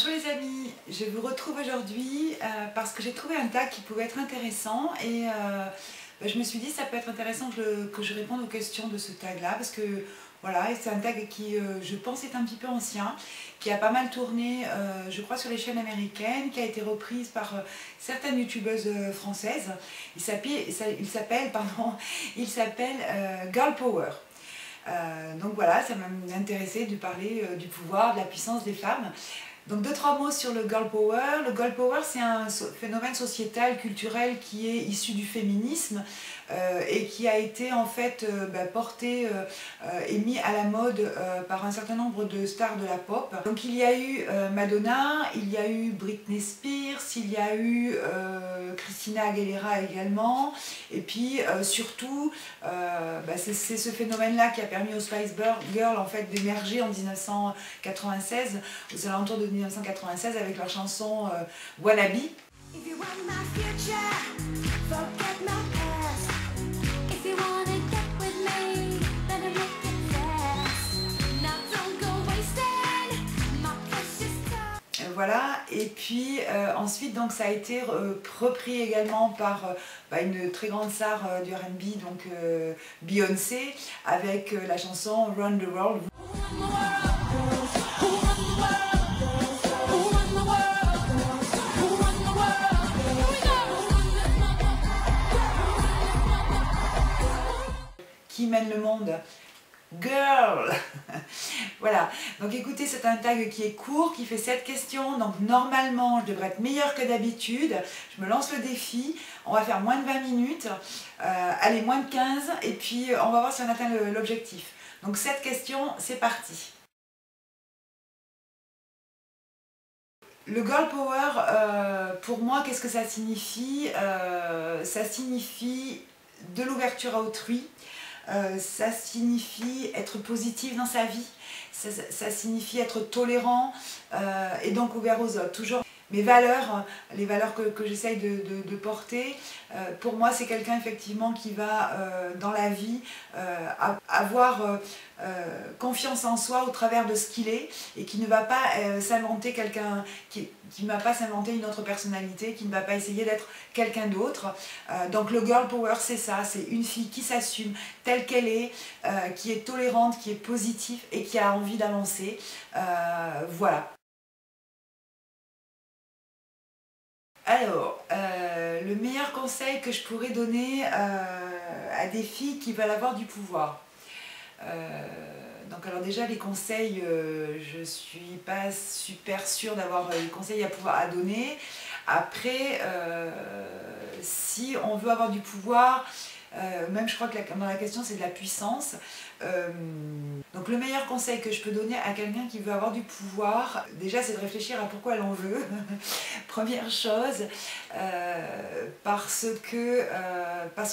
Bonjour les amis, je vous retrouve aujourd'hui parce que j'ai trouvé un tag qui pouvait être intéressant et je me suis dit ça peut être intéressant que je réponde aux questions de ce tag là parce que voilà, c'est un tag qui je pense est un petit peu ancien, qui a pas mal tourné je crois sur les chaînes américaines, qui a été reprise par certaines youtubeuses françaises. Il s'appelle Girl Power. Donc voilà, ça m'a intéressé de parler du pouvoir, de la puissance des femmes. Donc deux, trois mots sur le girl power. Le girl power, c'est un phénomène sociétal, culturel qui est issu du féminisme et qui a été en fait porté et mis à la mode par un certain nombre de stars de la pop. Donc il y a eu Madonna, il y a eu Britney Spears, il y a eu Christina Aguilera également, et puis surtout c'est ce phénomène-là qui a permis aux Spice Girls en fait d'émerger en 1996, aux alentours de 1996 avec leur chanson Wannabe. Voilà, et puis ensuite donc ça a été repris également par une très grande star du R&B, donc Beyoncé, avec la chanson Run the World. Qui mène le monde? Girl. Voilà, donc écoutez, c'est un tag qui est court, qui fait 7 questions, donc normalement je devrais être meilleure que d'habitude. Je me lance le défi, on va faire moins de 20 minutes, allez, moins de 15, et puis on va voir si on atteint l'objectif. Donc 7 questions, c'est parti. Le girl power, pour moi, qu'est-ce que ça signifie? Ça signifie de l'ouverture à autrui. Ça signifie être positif dans sa vie, ça signifie être tolérant et donc ouvert aux autres. Toujours mes valeurs, les valeurs que j'essaye de porter, pour moi c'est quelqu'un effectivement qui va dans la vie avoir confiance en soi au travers de ce qu'il est et qui ne va pas s'inventer quelqu'un, qui ne va pas s'inventer une autre personnalité, qui ne va pas essayer d'être quelqu'un d'autre. Donc le girl power c'est ça, c'est une fille qui s'assume telle qu'elle est, qui est tolérante, qui est positive et qui a envie d'avancer. Voilà. Alors, le meilleur conseil que je pourrais donner à des filles qui veulent avoir du pouvoir. Donc alors déjà les conseils, je suis pas super sûre d'avoir des conseils à donner. Après, si on veut avoir du pouvoir, même je crois que dans la question c'est de la puissance. Donc le meilleur conseil que je peux donner à quelqu'un qui veut avoir du pouvoir, déjà c'est de réfléchir à pourquoi elle en veut. Première chose, parce que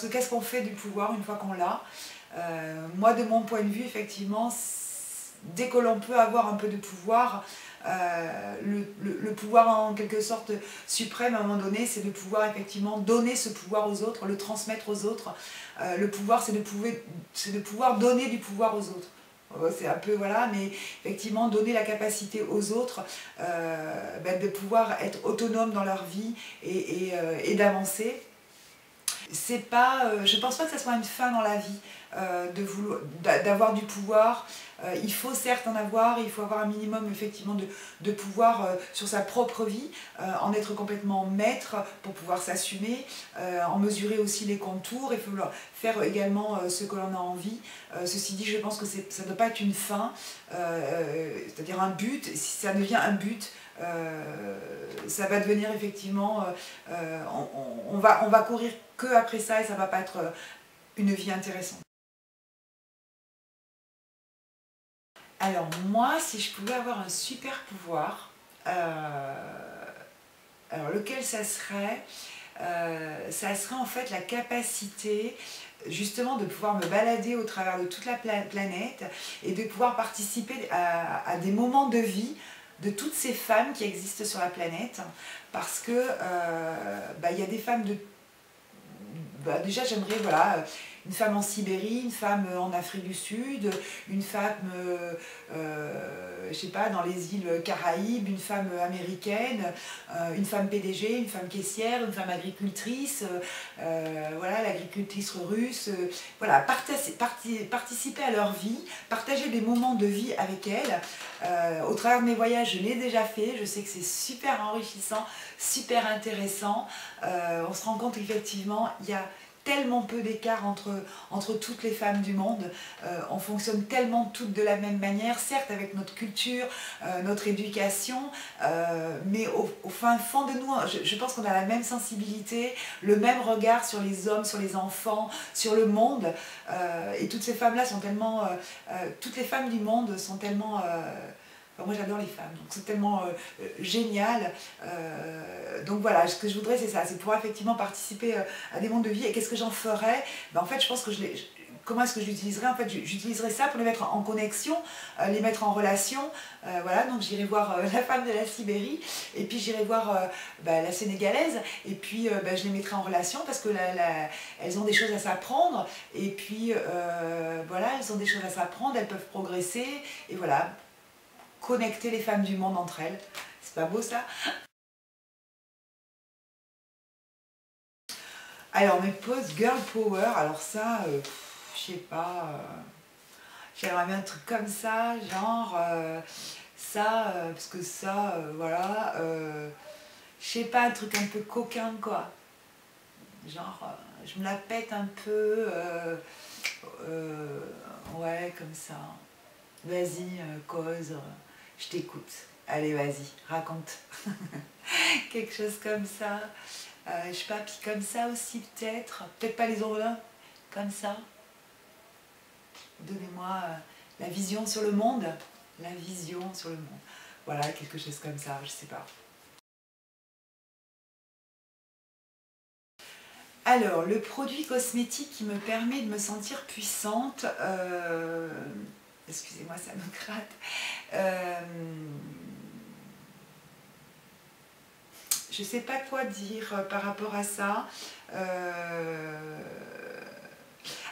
qu'est-ce qu'on fait du pouvoir une fois qu'on l'a? Moi de mon point de vue effectivement, dès que l'on peut avoir un peu de pouvoir, le pouvoir en quelque sorte suprême à un moment donné, c'est de pouvoir effectivement donner ce pouvoir aux autres, le transmettre aux autres. Le pouvoir c'est de pouvoir donner du pouvoir aux autres. C'est un peu voilà, mais effectivement donner la capacité aux autres de pouvoir être autonomes dans leur vie et d'avancer. C'est pas, je pense pas que ça soit une fin dans la vie d'avoir du pouvoir. Il faut certes en avoir, il faut avoir un minimum effectivement de pouvoir sur sa propre vie, en être complètement maître pour pouvoir s'assumer, en mesurer aussi les contours et faire également ce que l'on a envie. Ceci dit, je pense que ça ne doit pas être une fin, c'est-à-dire un but. Si ça devient un but, ça va devenir effectivement, on va courir que après ça et ça ne va pas être une vie intéressante. Alors moi, si je pouvais avoir un super pouvoir, alors lequel ça serait? Ça serait en fait la capacité justement de pouvoir me balader au travers de toute la planète et de pouvoir participer à des moments de vie de toutes ces femmes qui existent sur la planète, parce que y a des femmes de... déjà j'aimerais voilà, une femme en Sibérie, une femme en Afrique du Sud, une femme, je sais pas, dans les îles Caraïbes, une femme américaine, une femme PDG, une femme caissière, une femme agricultrice, voilà, l'agricultrice russe, voilà, participer à leur vie, partager des moments de vie avec elles. Au travers de mes voyages, je l'ai déjà fait, je sais que c'est super enrichissant, super intéressant. On se rend compte qu'effectivement, il y a tellement peu d'écart entre toutes les femmes du monde. On fonctionne tellement toutes de la même manière, certes avec notre culture, notre éducation, mais au fin fond de nous, je pense qu'on a la même sensibilité, le même regard sur les hommes, sur les enfants, sur le monde. Et toutes ces femmes-là sont tellement... toutes les femmes du monde sont tellement... moi j'adore les femmes, donc c'est tellement génial. Donc voilà, ce que je voudrais c'est ça, c'est pouvoir effectivement participer à des mondes de vie. Et qu'est-ce que j'en ferais? En fait je pense que comment est-ce que je l'utiliserais? En fait j'utiliserais ça pour les mettre en connexion, les mettre en relation. Voilà, donc j'irai voir la femme de la Sibérie, et puis j'irai voir la Sénégalaise, et puis je les mettrai en relation parce que elles ont des choses à s'apprendre, et puis voilà, elles ont des choses à s'apprendre, elles peuvent progresser, et voilà. Connecter les femmes du monde entre elles. C'est pas beau ça? Alors mes poses girl power, alors ça, je sais pas, j'aimerais bien un truc comme ça, genre ça, parce que ça, voilà, je sais pas, un truc un peu coquin quoi. Genre, je me la pète un peu, ouais, comme ça. Vas-y, cause. Je t'écoute. Allez, vas-y, raconte. Quelque chose comme ça. Je sais pas, puis comme ça aussi peut-être. Peut-être pas les orelins. Comme ça. Donnez-moi la vision sur le monde. La vision sur le monde. Voilà, quelque chose comme ça, je sais pas. Alors, le produit cosmétique qui me permet de me sentir puissante... excusez-moi, ça me gratte. Je ne sais pas quoi dire par rapport à ça.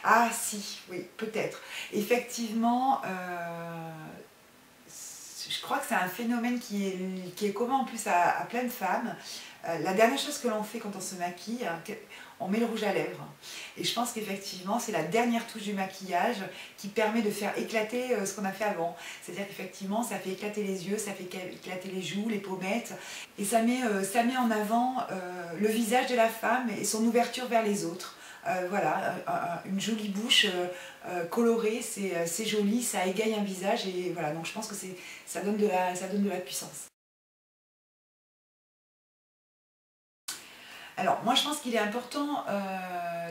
Ah si, oui, peut-être. Effectivement, je crois que c'est un phénomène qui est commun en plus à plein de femmes. La dernière chose que l'on fait quand on se maquille, on met le rouge à lèvres. Et je pense qu'effectivement, c'est la dernière touche du maquillage qui permet de faire éclater ce qu'on a fait avant. C'est-à-dire qu'effectivement, ça fait éclater les yeux, ça fait éclater les joues, les pommettes. Et ça met en avant le visage de la femme et son ouverture vers les autres. Voilà, une jolie bouche colorée, c'est joli, ça égaye un visage. Et voilà, donc je pense que ça donne de la puissance. Alors, moi je pense qu'il est important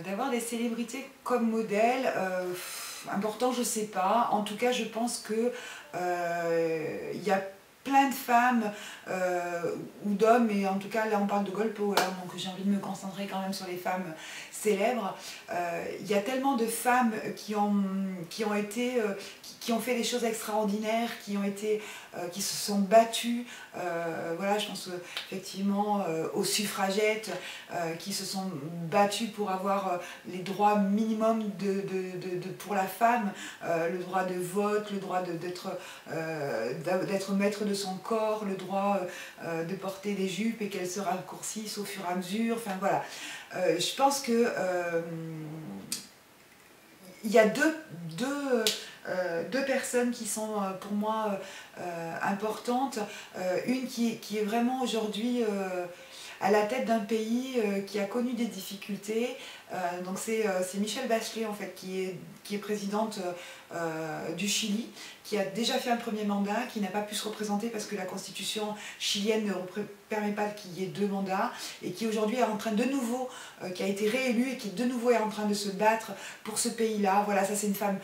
d'avoir des célébrités comme modèle. Important, je sais pas. En tout cas, je pense que y a plein de femmes ou d'hommes, et en tout cas là on parle de girl power, donc j'ai envie de me concentrer quand même sur les femmes célèbres. Il y a tellement de femmes qui ont fait des choses extraordinaires, qui se sont battues. Voilà, je pense effectivement aux suffragettes qui se sont battues pour avoir les droits minimums pour la femme, le droit de vote, le droit d'être maître de son corps, le droit de porter des jupes et qu'elles se raccourcissent au fur et à mesure. Enfin voilà, je pense que il y a deux personnes qui sont pour moi importantes. Une qui est vraiment aujourd'hui à la tête d'un pays qui a connu des difficultés. Donc c'est Michelle Bachelet en fait qui est présidente du Chili, qui a déjà fait un premier mandat, qui n'a pas pu se représenter parce que la constitution chilienne ne permet pas qu'il y ait 2 mandats, et qui aujourd'hui est en train de nouveau, qui a été réélue et qui de nouveau est en train de se battre pour ce pays-là. Voilà, ça c'est une femme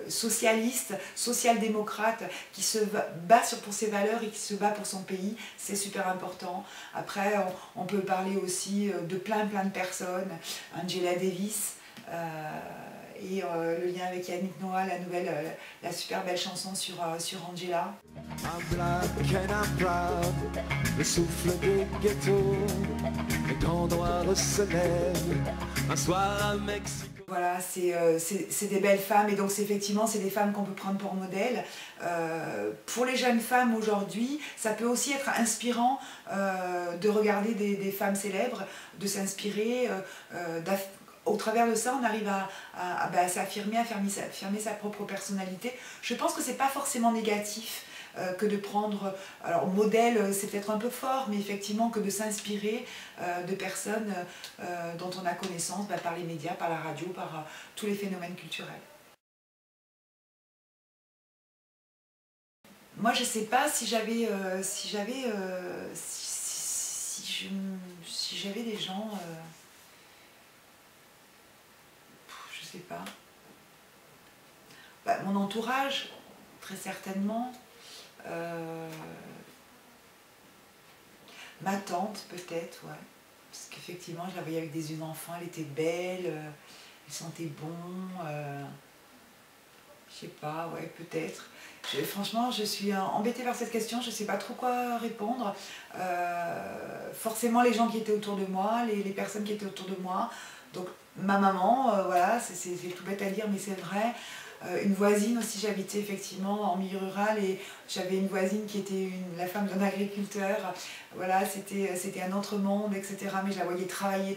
socialiste, social-démocrate, qui se bat pour ses valeurs et qui se bat pour son pays. C'est super important. Après, on peut parler aussi de plein de personnes. Angela Davis, et le lien avec Yannick Noah, la super belle chanson sur Angela. I'm black and I'm proud, le souffle des ghettos, les grands noirs se lèvent, un soir à Mexico. Voilà, c'est des belles femmes et donc effectivement c'est des femmes qu'on peut prendre pour modèle. Pour les jeunes femmes aujourd'hui, ça peut aussi être inspirant de regarder des femmes célèbres, de s'inspirer. Au travers de ça, on arrive à s'affirmer, à affirmer sa propre personnalité. Je pense que c'est pas forcément négatif que de prendre, alors modèle c'est peut-être un peu fort, mais effectivement que de s'inspirer de personnes dont on a connaissance par les médias, par la radio, par tous les phénomènes culturels. Moi je sais pas si j'avais des gens, je sais pas, mon entourage très certainement. Ma tante peut-être, ouais. Parce qu'effectivement je la voyais avec des yeux d'enfant, elle était belle, elle sentait bon, je sais pas, ouais peut-être. Franchement je suis embêtée par cette question, je sais pas trop quoi répondre. Forcément les gens qui étaient autour de moi, les personnes qui étaient autour de moi, donc ma maman, voilà, c'est tout bête à dire mais c'est vrai. Une voisine aussi, j'habitais effectivement en milieu rural et j'avais une voisine qui était la femme d'un agriculteur. Voilà, c'était un autre monde, etc. Mais je la voyais travailler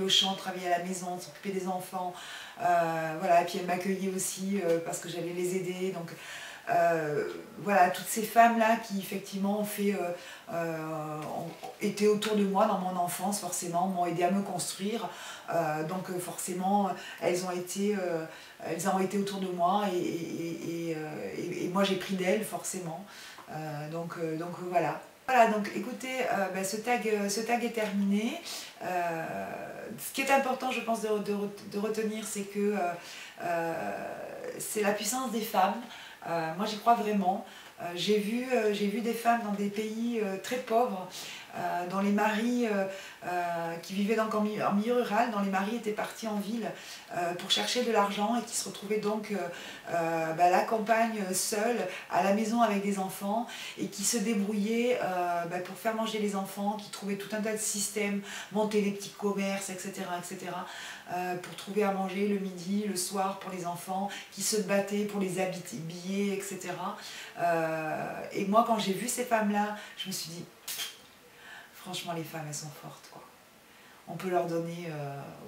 au champ, travailler à la maison, s'occuper des enfants. Voilà, et puis elle m'accueillait aussi parce que j'allais les aider. Donc voilà, toutes ces femmes-là qui effectivement ont été autour de moi dans mon enfance, forcément, m'ont aidé à me construire. Donc forcément, elles ont été autour de moi et moi j'ai pris d'elles, forcément. Donc voilà. Voilà, donc écoutez, ce tag est terminé. Ce qui est important, je pense, de retenir, c'est que c'est la puissance des femmes. Moi j'y crois vraiment. J'ai vu des femmes dans des pays très pauvres, dont les maris qui vivaient donc en milieu rural, dont les maris étaient partis en ville pour chercher de l'argent et qui se retrouvaient donc la compagne seule à la maison avec des enfants et qui se débrouillaient pour faire manger les enfants, qui trouvaient tout un tas de systèmes, monter des petits commerces, etc. Pour trouver à manger le midi, le soir pour les enfants, qui se battaient pour les habiller, etc. Et moi quand j'ai vu ces femmes-là, je me suis dit, franchement les femmes elles sont fortes, quoi. On peut leur donner,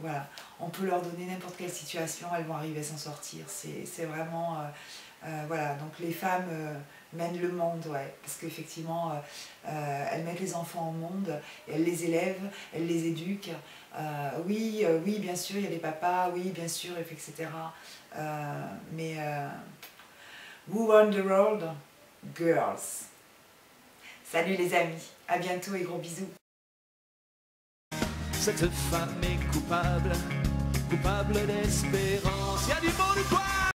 voilà, on peut leur donner n'importe quelle situation, elles vont arriver à s'en sortir. C'est vraiment, voilà, donc les femmes mènent le monde, ouais, parce qu'effectivement elles mettent les enfants au monde, elles les élèvent, elles les éduquent. Oui, bien sûr, il y a les papas, oui, bien sûr, etc. Mais who run the world? Girls. Salut les amis, à bientôt et gros bisous. Cette femme est coupable, coupable d'espérance. Il y a du bon ou quoi?